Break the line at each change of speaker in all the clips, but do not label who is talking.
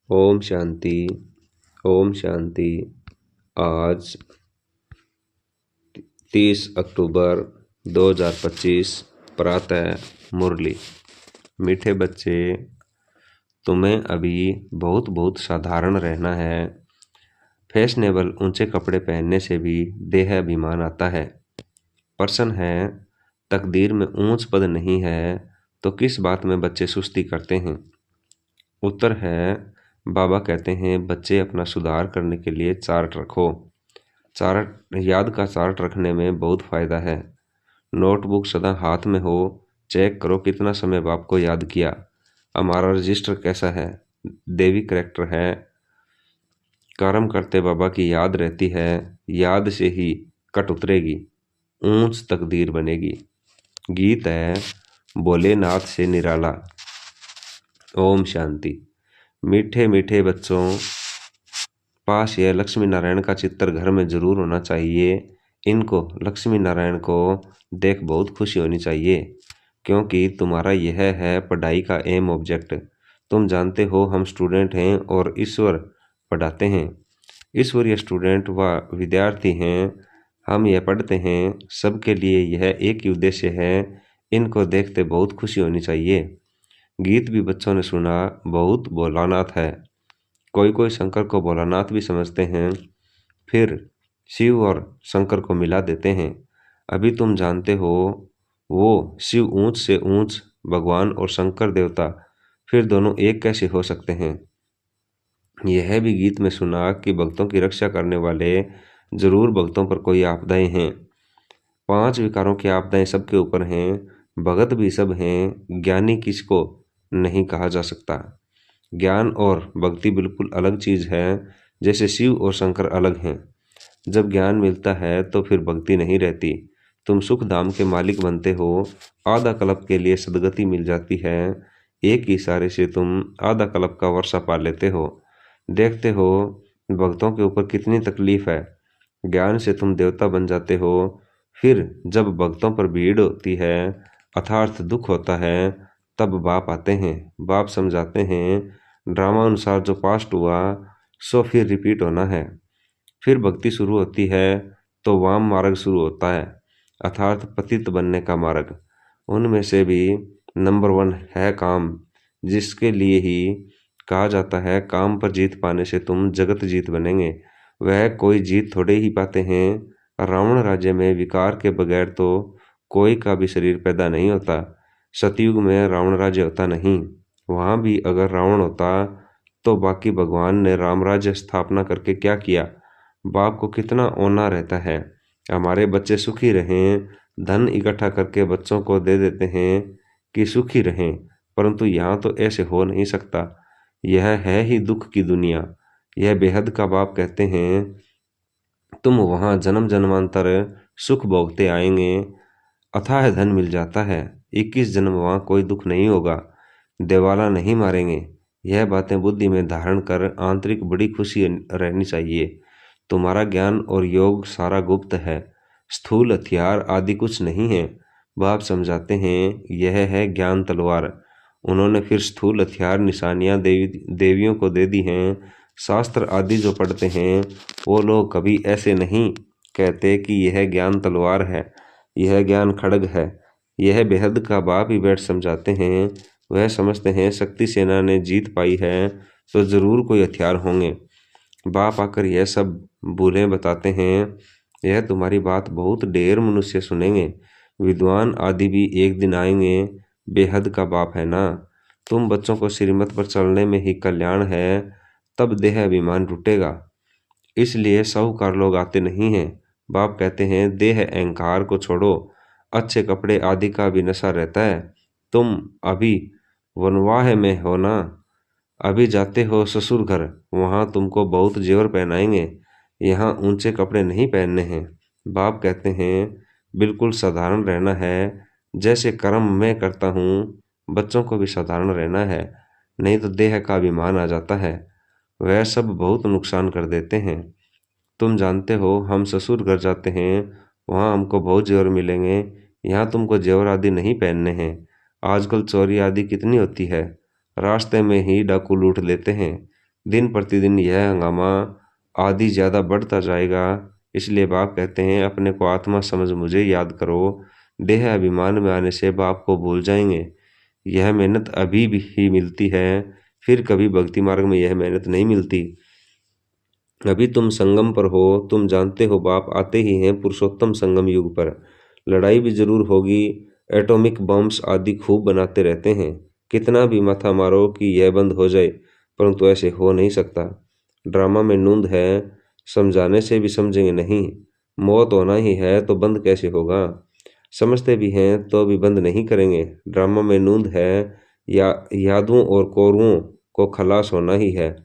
ओम शांति। ओम शांति। आज 30 अक्टूबर 2025 प्रातः मुरली। मीठे बच्चे, तुम्हें अभी बहुत बहुत साधारण रहना है। फैशनेबल ऊंचे कपड़े पहनने से भी देह अभिमान आता है। प्रश्न है, तकदीर में ऊंच पद नहीं है तो किस बात में बच्चे सुस्ती करते हैं? उत्तर है, बाबा कहते हैं बच्चे अपना सुधार करने के लिए चार्ट रखो। चार्ट याद का चार्ट रखने में बहुत फायदा है। नोटबुक सदा हाथ में हो, चेक करो कितना समय बाप को याद किया, हमारा रजिस्टर कैसा है, देवी करेक्टर है, कर्म करते बाबा की याद रहती है, याद से ही कट उतरेगी, ऊंच तकदीर बनेगी। गीत है भोलेनाथ से निराला। ओम शांति। मीठे मीठे बच्चों, पास यह लक्ष्मी नारायण का चित्र घर में जरूर होना चाहिए। इनको लक्ष्मी नारायण को देख बहुत खुशी होनी चाहिए, क्योंकि तुम्हारा यह है पढ़ाई का एम ऑब्जेक्ट। तुम जानते हो हम स्टूडेंट हैं और ईश्वर पढ़ाते हैं। ईश्वरीय स्टूडेंट व विद्यार्थी हैं। हम यह पढ़ते हैं, सबके लिए यह एक ही उद्देश्य है। इनको देखते बहुत खुशी होनी चाहिए। गीत भी बच्चों ने सुना, बहुत भोलानाथ है। कोई कोई शंकर को भोलानाथ भी समझते हैं, फिर शिव और शंकर को मिला देते हैं। अभी तुम जानते हो वो शिव ऊंच से ऊंच भगवान और शंकर देवता, फिर दोनों एक कैसे हो सकते हैं? यह भी गीत में सुना कि भक्तों की रक्षा करने वाले जरूर भक्तों पर कोई आपदाएं हैं। 5 विकारों की आपदाएं सबके ऊपर हैं। भगत भी सब हैं। ज्ञानी किसको नहीं कहा जा सकता। ज्ञान और भक्ति बिल्कुल अलग चीज है, जैसे शिव और शंकर अलग हैं। जब ज्ञान मिलता है तो फिर भक्ति नहीं रहती। तुम सुख धाम के मालिक बनते हो। आधा कल्प के लिए सदगति मिल जाती है। एक ही इशारे से तुम आधा कल्प का वर्षा पा लेते हो। देखते हो भक्तों के ऊपर कितनी तकलीफ है। ज्ञान से तुम देवता बन जाते हो। फिर जब भक्तों पर भीड़ होती है, अथार्थ दुख होता है, तब बाप आते हैं। बाप समझाते हैं ड्रामा अनुसार जो पास्ट हुआ सो फिर रिपीट होना है। फिर भक्ति शुरू होती है तो वाम मार्ग शुरू होता है, अर्थात पतित बनने का मार्ग। उनमें से भी नंबर 1 है काम, जिसके लिए ही कहा जाता है काम पर जीत पाने से तुम जगत जीत बनेंगे। वह कोई जीत थोड़े ही पाते हैं। रावण राज्य में विकार के बगैर तो कोई का भी शरीर पैदा नहीं होता। सतयुग में रावण राज्य होता नहीं। वहां भी अगर रावण होता तो बाकी भगवान ने राम राज्य स्थापना करके क्या किया? बाप को कितना ओना रहता है हमारे बच्चे सुखी रहें। धन इकट्ठा करके बच्चों को दे देते हैं कि सुखी रहें, परंतु यहाँ तो ऐसे हो नहीं सकता। यह है ही दुख की दुनिया। यह बेहद का बाप कहते हैं तुम वहां जन्म जन्मांतर सुख भोगते आएंगे। अथाह धन मिल जाता है, 21 जन्म वहां कोई दुख नहीं होगा, देवाला नहीं मारेंगे। यह बातें बुद्धि में धारण कर आंतरिक बड़ी खुशी रहनी चाहिए। तुम्हारा ज्ञान और योग सारा गुप्त है, स्थूल हथियार आदि कुछ नहीं है। बाप समझाते हैं यह है ज्ञान तलवार। उन्होंने फिर स्थूल हथियार निशानियां देवियों को दे दी हैं। शास्त्र आदि जो पढ़ते हैं वो लोग कभी ऐसे नहीं कहते कि यह ज्ञान तलवार है, यह ज्ञान खड्ग है। यह बेहद का बाप ही बैठ समझाते हैं। वह समझते हैं शक्ति सेना ने जीत पाई है तो जरूर कोई हथियार होंगे। बाप आकर यह सब भूलें बताते हैं। यह तुम्हारी बात बहुत ढेर मनुष्य सुनेंगे, विद्वान आदि भी एक दिन आएंगे। बेहद का बाप है ना। तुम बच्चों को श्रीमत पर चलने में ही कल्याण है, तब देह अभिमान टूटेगा। इसलिए साहूकार लोग आते नहीं हैं। बाप कहते हैं देह अहंकार को छोड़ो, अच्छे कपड़े आदि का भी नशा रहता है। तुम अभी वनवाह में हो ना, अभी जाते हो ससुर घर, वहां तुमको बहुत जेवर पहनाएंगे। यहाँ ऊंचे कपड़े नहीं पहनने हैं। बाप कहते हैं बिल्कुल साधारण रहना है, जैसे कर्म मैं करता हूँ बच्चों को भी साधारण रहना है, नहीं तो देह का अभिमान आ जाता है। वह सब बहुत नुकसान कर देते हैं। तुम जानते हो हम ससुर घर जाते हैं, वहाँ हमको बहुत जेवर मिलेंगे। यहाँ तुमको जेवर आदि नहीं पहनने हैं। आजकल चोरी आदि कितनी होती है, रास्ते में ही डाकू लूट लेते हैं। दिन प्रतिदिन यह हंगामा आदि ज़्यादा बढ़ता जाएगा। इसलिए बाप कहते हैं अपने को आत्मा समझ मुझे याद करो। देह अभिमान में आने से बाप को भूल जाएंगे। यह मेहनत अभी भी ही मिलती है, फिर कभी भक्ति मार्ग में यह मेहनत नहीं मिलती। अभी तुम संगम पर हो, तुम जानते हो बाप आते ही हैं पुरुषोत्तम संगम युग पर। लड़ाई भी जरूर होगी, एटॉमिक बम्स आदि खूब बनाते रहते हैं। कितना भी माथा मारो कि यह बंद हो जाए, परंतु ऐसे हो नहीं सकता। ड्रामा में नूंद है, समझाने से भी समझेंगे नहीं। मौत होना ही है तो बंद कैसे होगा। समझते भी हैं तो भी बंद नहीं करेंगे। ड्रामा में नूंद है, यादवों और कौरवों को खलास होना ही है।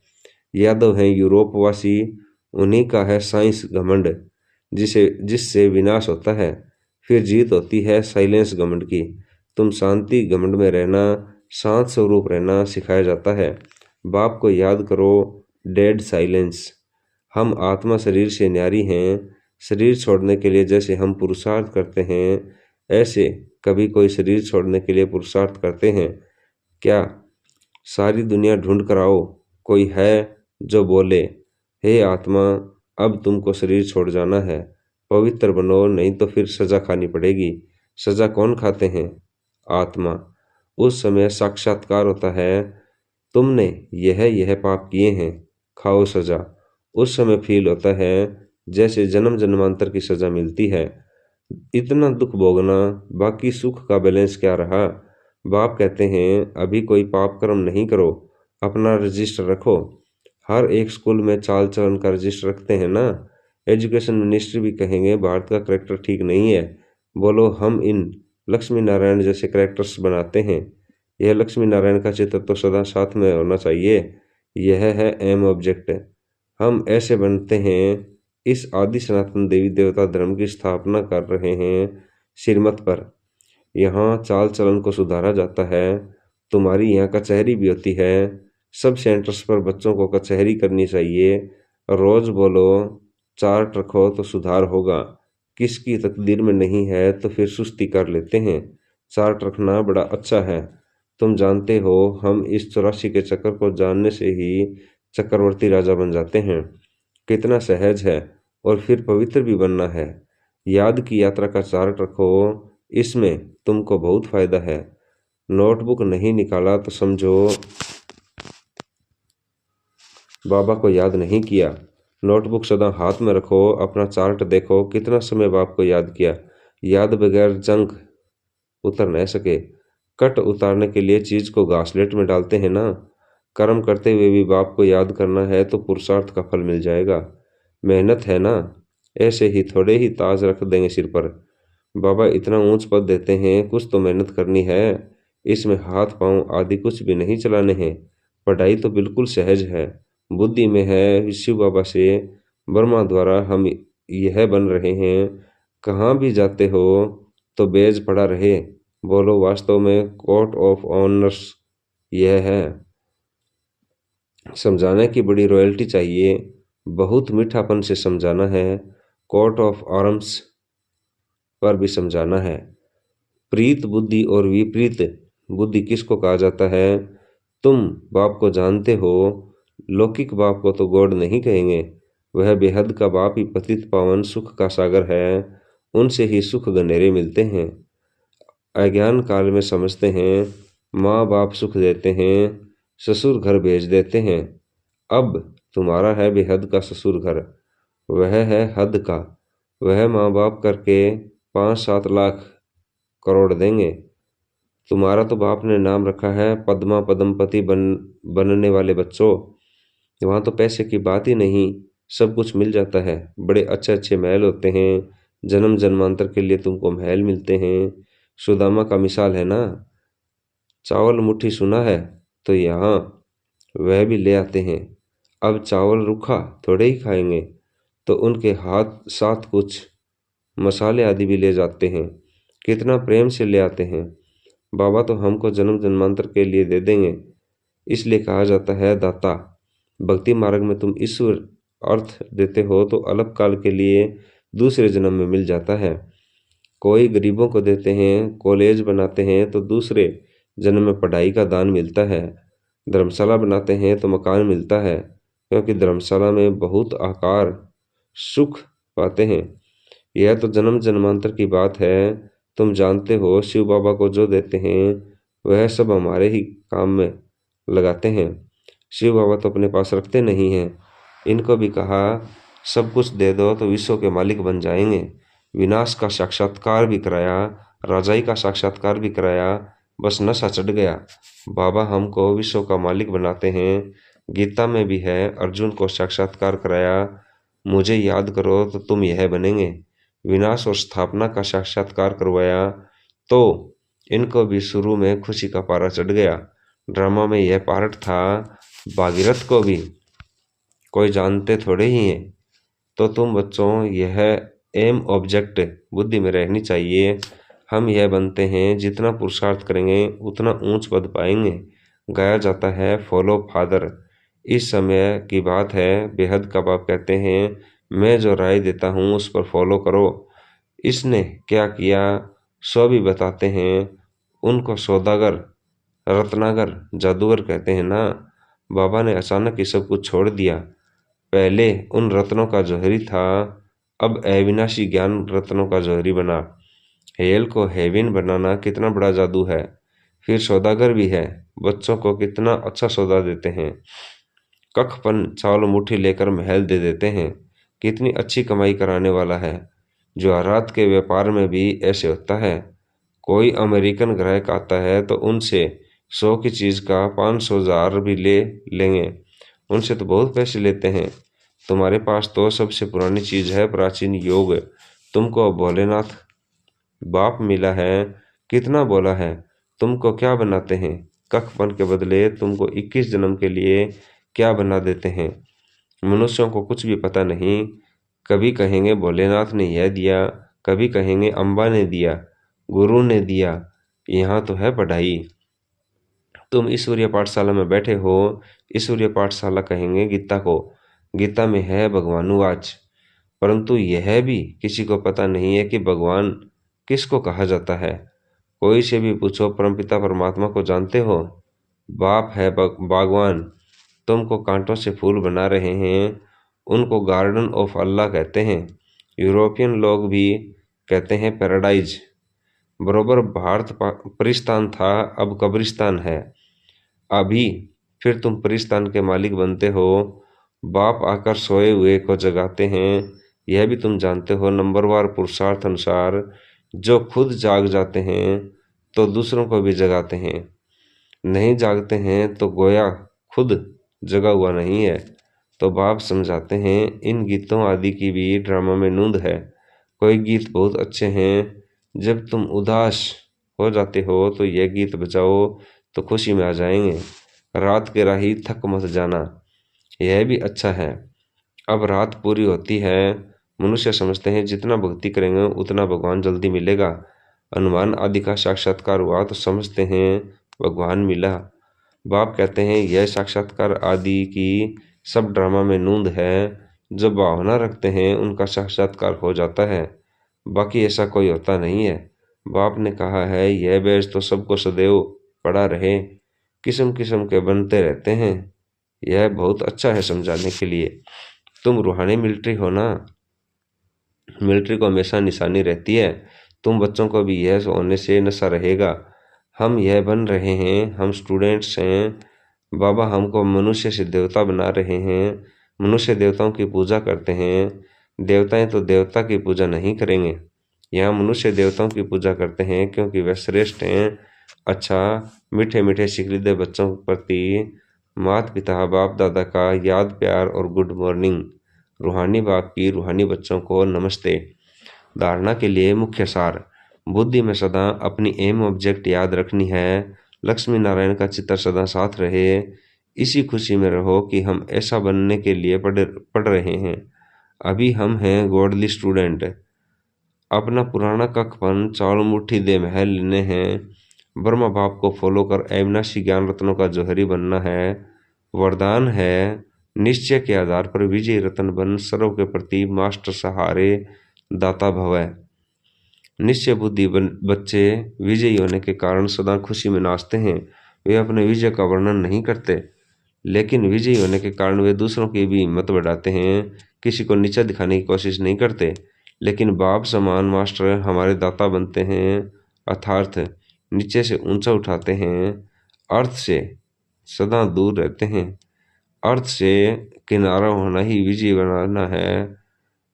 यादव हैं यूरोपवासी, उन्हीं का है साइंस घमंड, जिससे विनाश होता है। फिर जीत होती है साइलेंस घमंड की। तुम शांति घमंड में रहना, शांत स्वरूप रहना सिखाया जाता है। बाप को याद करो, डेड साइलेंस। हम आत्मा शरीर से न्यारी हैं। शरीर छोड़ने के लिए जैसे हम पुरुषार्थ करते हैं, ऐसे कभी कोई शरीर छोड़ने के लिए पुरुषार्थ करते हैं क्या? सारी दुनिया ढूंढ कर आओ, कोई है जो बोले हे आत्मा अब तुमको शरीर छोड़ जाना है, पवित्र बनो, नहीं तो फिर सजा खानी पड़ेगी। सजा कौन खाते हैं? आत्मा। उस समय साक्षात्कार होता है, तुमने यह पाप किए हैं, खाओ सजा। उस समय फील होता है जैसे जन्म जन्मांतर की सजा मिलती है। इतना दुख भोगना, बाकी सुख का बैलेंस क्या रहा। बाप कहते हैं अभी कोई पाप कर्म नहीं करो, अपना रजिस्टर रखो। हर एक स्कूल में चाल चलन का रजिस्टर रखते हैं ना। एजुकेशन मिनिस्ट्री भी कहेंगे भारत का करेक्टर ठीक नहीं है, बोलो हम इन लक्ष्मी नारायण जैसे करेक्टर्स बनाते हैं। यह लक्ष्मी नारायण का चित्र तो सदा साथ में होना चाहिए। यह है एम ऑब्जेक्ट। हम ऐसे बनते हैं, इस आदि सनातन देवी देवता धर्म की स्थापना कर रहे हैं श्रीमत पर। यहाँ चाल चलन को सुधारा जाता है। तुम्हारी यहाँ कचहरी भी होती है। सब सेंटर्स पर बच्चों को कचहरी करनी चाहिए। रोज बोलो, चार्ट रखो तो सुधार होगा। किसकी तकदीर में नहीं है तो फिर सुस्ती कर लेते हैं। चार्ट रखना बड़ा अच्छा है। तुम जानते हो हम इस 84 के चक्कर को जानने से ही चक्रवर्ती राजा बन जाते हैं। कितना सहज है, और फिर पवित्र भी बनना है। याद की यात्रा का चार्ट रखो, इसमें तुमको बहुत फायदा है। नोटबुक नहीं निकाला तो समझो बाबा को याद नहीं किया। नोटबुक सदा हाथ में रखो, अपना चार्ट देखो कितना समय बाप को याद किया। याद बगैर जंग उतर न सके। कट उतारने के लिए चीज को घासलेट में डालते हैं ना। कर्म करते हुए भी बाप को याद करना है तो पुरुषार्थ का फल मिल जाएगा। मेहनत है ना, ऐसे ही थोड़े ही ताज रख देंगे सिर पर। बाबा इतना ऊंच पद देते हैं, कुछ तो मेहनत करनी है। इसमें हाथ पांव आदि कुछ भी नहीं चलाने हैं। पढ़ाई तो बिल्कुल सहज है, बुद्धि में है। शिव बाबा से ब्रह्मा द्वारा हम यह बन रहे हैं। कहाँ भी जाते हो तो बेज पड़ा रहे। बोलो वास्तव में कोर्ट ऑफ ऑनर्स यह है। समझाने की बड़ी रॉयल्टी चाहिए, बहुत मीठापन से समझाना है। कोर्ट ऑफ आर्म्स पर भी समझाना है। प्रीत बुद्धि और विपरीत बुद्धि किसको कहा जाता है? तुम बाप को जानते हो। लौकिक बाप को तो गॉड नहीं कहेंगे, वह बेहद का बाप ही पतित पावन सुख का सागर है। उनसे ही सुख गनेरे मिलते हैं। अज्ञान काल में समझते हैं माँ बाप सुख देते हैं, ससुर घर भेज देते हैं। अब तुम्हारा है बेहद का ससुर घर, वह है हद का। वह माँ बाप करके 5-7 लाख करोड़ देंगे। तुम्हारा तो बाप ने नाम रखा है पद्मा पद्मपति बनने वाले बच्चों। वहाँ तो पैसे की बात ही नहीं, सब कुछ मिल जाता है। बड़े अच्छे अच्छे महल होते हैं, जन्म जन्मांतर के लिए तुमको महल मिलते हैं। सुदामा का मिसाल है ना। चावल मुट्ठी सुना है तो यहाँ वह भी ले आते हैं। अब चावल रूखा थोड़े ही खाएंगे, तो उनके हाथ साथ कुछ मसाले आदि भी ले जाते हैं। कितना प्रेम से ले आते हैं। बाबा तो हमको जन्म जन्मांतर के लिए दे देंगे, इसलिए कहा जाता है दाता। भक्ति मार्ग में तुम ईश्वर अर्थ देते हो तो अल्प काल के लिए दूसरे जन्म में मिल जाता है। कोई गरीबों को देते हैं, कॉलेज बनाते हैं तो दूसरे जन्म में पढ़ाई का दान मिलता है। धर्मशाला बनाते हैं तो मकान मिलता है। क्योंकि धर्मशाला में बहुत आकार सुख पाते हैं। यह तो जन्म जन्मांतर की बात है। तुम जानते हो शिव बाबा को जो देते हैं वह सब हमारे ही काम में लगाते हैं। शिव बाबा तो अपने पास रखते नहीं हैं। इनको भी कहा सब कुछ दे दो तो विश्व के मालिक बन जाएंगे। विनाश का साक्षात्कार भी कराया, राजाई का साक्षात्कार भी कराया, बस नशा चढ़ गया। बाबा हमको विश्व का मालिक बनाते हैं। गीता में भी है, अर्जुन को साक्षात्कार कराया, मुझे याद करो तो तुम यह बनेंगे। विनाश और स्थापना का साक्षात्कार करवाया तो इनको भी शुरू में खुशी का पारा चढ़ गया। ड्रामा में यह पार्ट था। भागीरथ को भी कोई जानते थोड़े ही हैं। तो तुम बच्चों यह एम ऑब्जेक्ट बुद्धि में रहनी चाहिए। हम यह बनते हैं, जितना पुरुषार्थ करेंगे उतना ऊंच पद पाएंगे। गाया जाता है फॉलो फादर। इस समय की बात है। बेहद का बाप कहते हैं मैं जो राय देता हूँ उस पर फॉलो करो। इसने क्या किया सो भी बताते हैं। उनको सौदागर, रत्नागर, जादूगर कहते हैं ना। बाबा ने अचानक ही सब कुछ छोड़ दिया। पहले उन रत्नों का जौहरी था, अब अविनाशी ज्ञान रत्नों का जौहरी बना। हेल को हेविन बनाना कितना बड़ा जादू है। फिर सौदागर भी है, बच्चों को कितना अच्छा सौदा देते हैं। कखपन चावल मुट्ठी लेकर महल दे देते हैं। कितनी अच्छी कमाई कराने वाला है। ज्वारात के व्यापार में भी ऐसे होता है। कोई अमेरिकन ग्राहक आता है तो उनसे 100 की चीज का 500,000 भी ले लेंगे। उनसे तो बहुत पैसे लेते हैं। तुम्हारे पास तो सबसे पुरानी चीज है, प्राचीन योग। तुमको भोलेनाथ बाप मिला है, कितना बोला है। तुमको क्या बनाते हैं? कखपन के बदले तुमको 21 जन्म के लिए क्या बना देते हैं। मनुष्यों को कुछ भी पता नहीं। कभी कहेंगे भोलेनाथ ने यह दिया, कभी कहेंगे अम्बा ने दिया, गुरु ने दिया। यहाँ तो है पढ़ाई। तुम ईश्वरीय पाठशाला में बैठे हो, ईश्वरीय पाठशाला कहेंगे गीता को। गीता में है भगवानुवाच। परंतु यह भी किसी को पता नहीं है कि भगवान किसको कहा जाता है। कोई से भी पूछो परमपिता परमात्मा को जानते हो? बाप है बागवान, तुमको कांटों से फूल बना रहे हैं, उनको गार्डन ऑफ अल्लाह कहते हैं। यूरोपियन लोग भी कहते हैं पैराडाइज। बरोबर भारत परिस्तान था, अब कब्रिस्तान है। अभी फिर तुम परिस्तान के मालिक बनते हो। बाप आकर सोए हुए को जगाते हैं। यह भी तुम जानते हो। नंबरवार पुरुषार्थ अनुसार जो खुद जाग जाते हैं तो दूसरों को भी जगाते हैं। नहीं जागते हैं तो गोया खुद जगा हुआ नहीं है। तो बाप समझाते हैं इन गीतों आदि की भी ड्रामा में नूंद है। कोई गीत बहुत अच्छे हैं। जब तुम उदास हो जाते हो तो यह गीत बजाओ तो खुशी में आ जाएंगे। रात के राही थक मत जाना, यह भी अच्छा है। अब रात पूरी होती है। मनुष्य समझते हैं जितना भक्ति करेंगे उतना भगवान जल्दी मिलेगा। हनुमान आदि का साक्षात्कार हुआ तो समझते हैं भगवान मिला। बाप कहते हैं यह साक्षात्कार आदि की सब ड्रामा में नूंद है। जो भावना रखते हैं उनका साक्षात्कार हो जाता है, बाकी ऐसा कोई होता नहीं है। बाप ने कहा है यह बैच तो सबको सदैव पड़ा रहे, किस्म किस्म के बनते रहते हैं। यह बहुत अच्छा है समझाने के लिए। तुम रूहानी मिलिट्री हो ना, मिलिट्री को हमेशा निशानी रहती है। तुम बच्चों को भी यह होने से नशा रहेगा। हम यह बन रहे हैं, हम स्टूडेंट्स हैं। बाबा हमको मनुष्य से देवता बना रहे हैं। मनुष्य देवताओं की पूजा करते हैं। देवताएं तो देवता की पूजा नहीं करेंगे। यहाँ मनुष्य देवताओं की पूजा करते हैं क्योंकि वे श्रेष्ठ हैं। अच्छा, मीठे मीठे शिकलीदे बच्चों के प्रति माता पिता बाप दादा का याद प्यार और गुड मॉर्निंग। रूहानी बाप की रूहानी बच्चों को नमस्ते। धारणा के लिए मुख्य सार। बुद्धि में सदा अपनी एम ऑब्जेक्ट याद रखनी है। लक्ष्मी नारायण का चित्र सदा साथ रहे। इसी खुशी में रहो कि हम ऐसा बनने के लिए पढ़ रहे हैं। अभी हम हैं गॉडली स्टूडेंट। अपना पुराना कखपन चावल मुट्ठी दे महल लेने हैं। ब्रह्मा बाप को फॉलो कर अविनाशी ज्ञान रत्नों का जौहरी बनना है। वरदान है निश्चय के आधार पर विजय रत्न बन सर्व के प्रति मास्टर सहारे दाता भवै। निश्चय बुद्धि बच्चे विजयी होने के कारण सदा खुशी में नाचते हैं। वे अपने विजय का वर्णन नहीं करते, लेकिन विजयी होने के कारण वे दूसरों की भी हिम्मत बढ़ाते हैं, किसी को नीचा दिखाने की कोशिश नहीं करते। लेकिन बाप समान मास्टर हमारे दाता बनते हैं, अर्थात नीचे से ऊंचा उठाते हैं, अर्थ से सदा दूर रहते हैं। अर्थ से किनारा होना ही विजय बनाना है।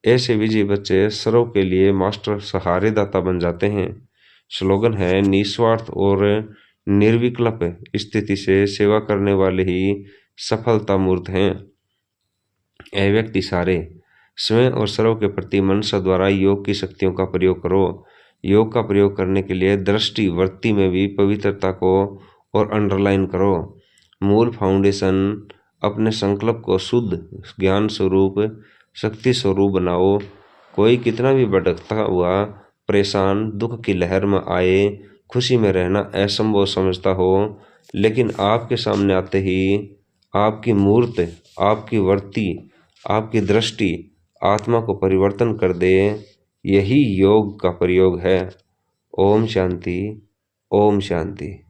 ऐसे विजयी बच्चे सर्व के लिए मास्टर सहारे दाता बन जाते हैं। स्लोगन है, निस्वार्थ और निर्विकल्प स्थिति से सेवा करने वाले ही सफलता मूर्त हैं। ऐ व्यक्ति सारे, स्वयं और सर्व के प्रति मनसा द्वारा योग की शक्तियों का प्रयोग करो। योग का प्रयोग करने के लिए दृष्टि वृत्ति में भी पवित्रता को और अंडरलाइन करो। मूल फाउंडेशन अपने संकल्प को शुद्ध ज्ञान स्वरूप शक्ति स्वरूप बनाओ। कोई कितना भी भटकता हुआ परेशान दुख की लहर में आए, खुशी में रहना असंभव समझता हो, लेकिन आपके सामने आते ही आपकी मूर्त, आपकी वृत्ति, आपकी दृष्टि आत्मा को परिवर्तन कर दे, यही योग का प्रयोग है। ओम शांति, ओम शांति।